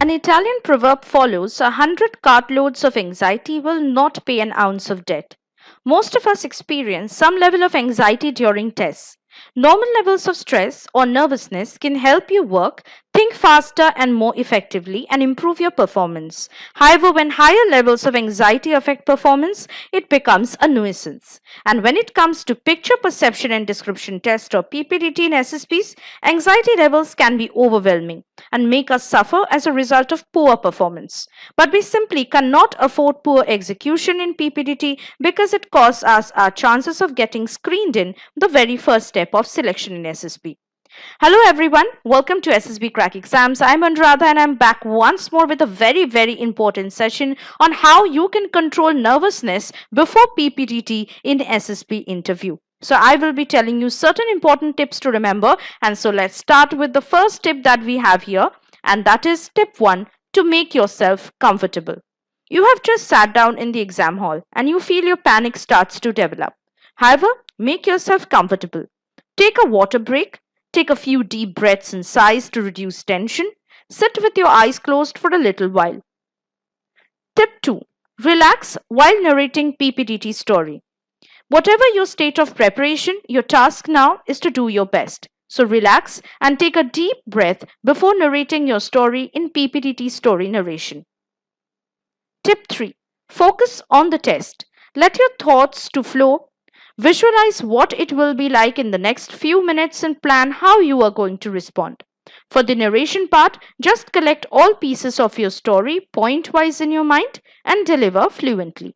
An Italian proverb follows: 100 cartloads of anxiety will not pay an ounce of debt. Most of us experience some level of anxiety during tests. Normal levels of stress or nervousness can help you work, think faster and more effectively, and improve your performance. However, when higher levels of anxiety affect performance, it becomes a nuisance. And when it comes to picture perception and description test or PPDT in SSPs, anxiety levels can be overwhelming and make us suffer as a result of poor performance. But we simply cannot afford poor execution in PPDT because it costs us our chances of getting screened in the very first step of selection in SSB. Hello everyone, welcome to SSB Crack Exams. I'm Anuradha and I'm back once more with a very important session on how you can control nervousness before PPDT in SSB interview. So I will be telling you certain important tips to remember, and so let's start with the first tip that we have here, and that is tip 1, to make yourself comfortable. You have just sat down in the exam hall and you feel your panic starts to develop. However, make yourself comfortable. Take a water break. Take a few deep breaths and sighs to reduce tension. Sit with your eyes closed for a little while. Tip 2. Relax while narrating PPDT story. Whatever your state of preparation, your task now is to do your best. So relax and take a deep breath before narrating your story in PPDT story narration. Tip 3. Focus on the test. Let your thoughts to flow. Visualize what it will be like in the next few minutes and plan how you are going to respond. For the narration part, just collect all pieces of your story point-wise in your mind and deliver fluently.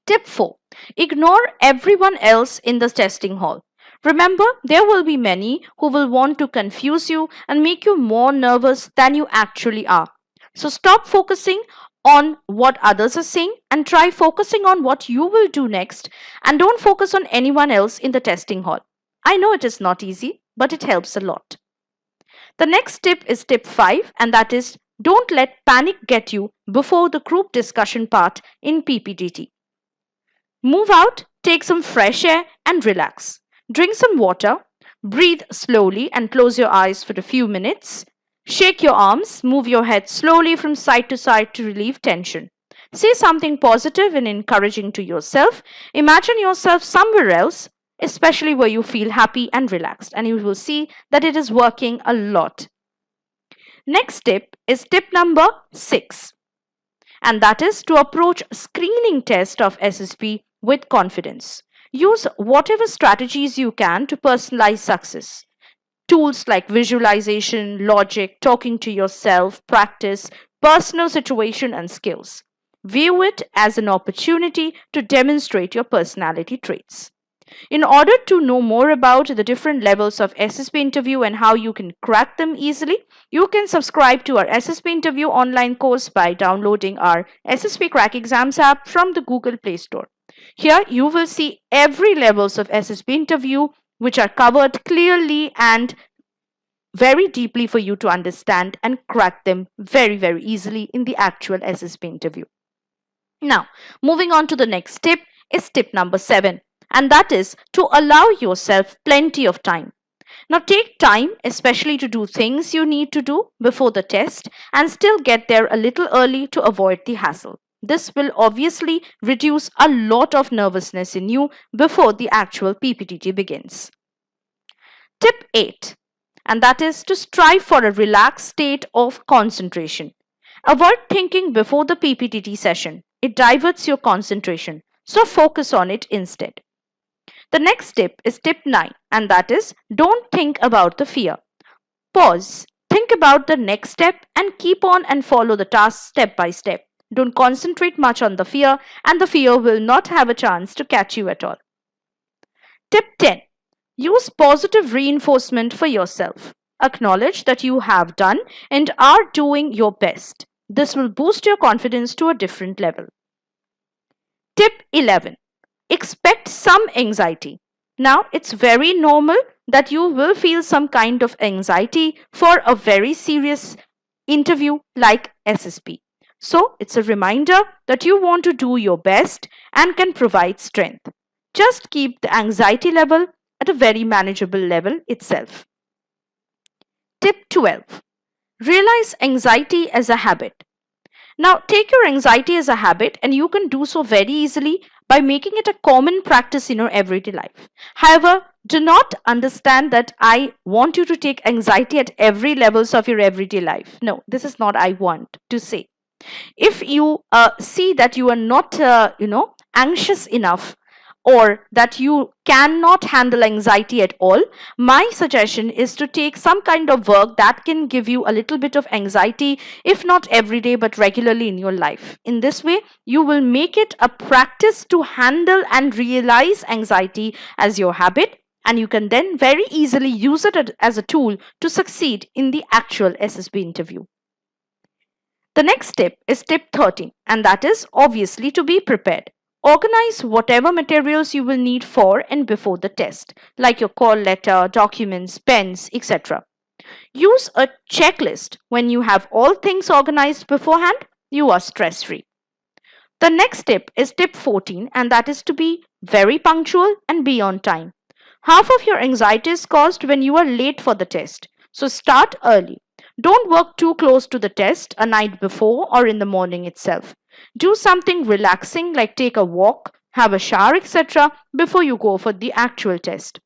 Tip 4. Ignore everyone else in the testing hall. Remember, there will be many who will want to confuse you and make you more nervous than you actually are. So stop focusing on what others are saying and try focusing on what you will do next, and don't focus on anyone else in the testing hall. I know it is not easy, but it helps a lot. The next tip is tip 5, and that is don't let panic get you before the group discussion part in PPDT. Move out, take some fresh air and relax. Drink some water, breathe slowly and close your eyes for a few minutes. Shake your arms, move your head slowly from side to side to relieve tension. Say something positive and encouraging to yourself. Imagine yourself somewhere else, especially where you feel happy and relaxed, and you will see that it is working a lot. Next tip is tip number 6, and that is to approach screening test of SSB with confidence. Use whatever strategies you can to personalize success. Tools like visualization, logic, talking to yourself, practice, personal situation and skills. View it as an opportunity to demonstrate your personality traits. In order to know more about the different levels of SSB interview and how you can crack them easily, you can subscribe to our SSB interview online course by downloading our SSB Crack Exams app from the Google Play Store. Here you will see every levels of SSB interview which are covered clearly and very deeply for you to understand and crack them very easily in the actual SSB interview. Now, moving on to the next tip is tip number 7, and that is to allow yourself plenty of time. Now take time, especially to do things you need to do before the test, and still get there a little early to avoid the hassle. This will obviously reduce a lot of nervousness in you before the actual PPDT begins. Tip 8, and that is to strive for a relaxed state of concentration. Avoid thinking before the PPDT session. It diverts your concentration, so focus on it instead. The next tip is tip 9, and that is don't think about the fear. Pause, think about the next step and keep on and follow the task step by step. Don't concentrate much on the fear, and the fear will not have a chance to catch you at all. Tip 10. Use positive reinforcement for yourself. Acknowledge that you have done and are doing your best. This will boost your confidence to a different level. Tip 11. Expect some anxiety. Now, it's very normal that you will feel some kind of anxiety for a very serious interview like SSB. So, it's a reminder that you want to do your best and can provide strength. Just keep the anxiety level at a very manageable level itself. Tip 12. Realize anxiety as a habit. Now, take your anxiety as a habit, and you can do so very easily by making it a common practice in your everyday life. However, do not understand that I want you to take anxiety at every levels of your everyday life. No, this is not I want to say. If you see that you are not anxious enough, or that you cannot handle anxiety at all, my suggestion is to take some kind of work that can give you a little bit of anxiety, if not every day but regularly in your life. In this way, you will make it a practice to handle and realize anxiety as your habit, and you can then very easily use it as a tool to succeed in the actual SSB interview. The next step is tip 13, and that is obviously to be prepared. Organize whatever materials you will need for and before the test, like your call letter, documents, pens, etc. Use a checklist. When you have all things organized beforehand, you are stress free. The next tip is tip 14, and that is to be very punctual and be on time. Half of your anxiety is caused when you are late for the test, so start early. Don't work too close to the test a night before or in the morning itself. Do something relaxing like take a walk, have a shower, etc. before you go for the actual test.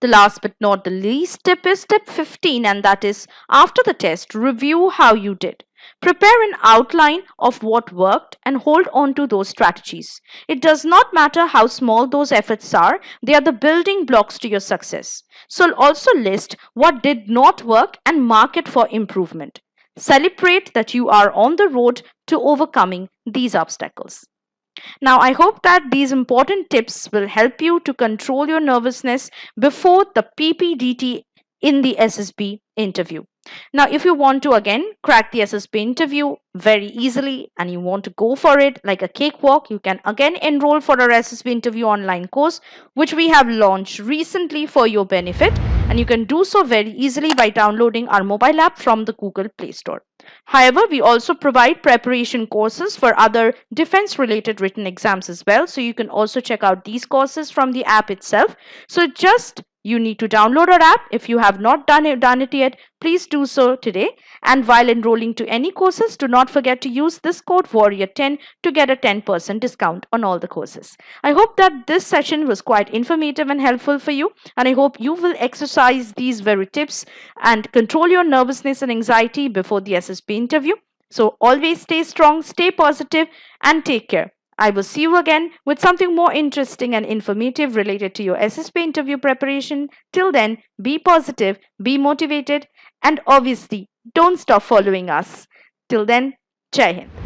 The last but not the least tip is tip 15, and that is after the test, review how you did. Prepare an outline of what worked and hold on to those strategies. It does not matter how small those efforts are, they are the building blocks to your success. So also list what did not work and mark it for improvement. Celebrate that you are on the road to overcoming these obstacles. Now, I hope that these important tips will help you to control your nervousness before the PPDT in the SSB interview. Now, if you want to again crack the SSB interview very easily and you want to go for it like a cakewalk, you can again enroll for our SSB interview online course, which we have launched recently for your benefit. And you can do so very easily by downloading our mobile app from the Google Play Store. However, we also provide preparation courses for other defense related written exams as well. So you can also check out these courses from the app itself. So just you need to download our app. If you have not done it yet, please do so today. And while enrolling to any courses, do not forget to use this code Warrior10 to get a 10% discount on all the courses. I hope that this session was quite informative and helpful for you. And I hope you will exercise these very tips and control your nervousness and anxiety before the SSB interview. So always stay strong, stay positive, and take care. I will see you again with something more interesting and informative related to your SSB interview preparation. Till then, be positive, be motivated, and obviously don't stop following us. Till then, Jai Hind.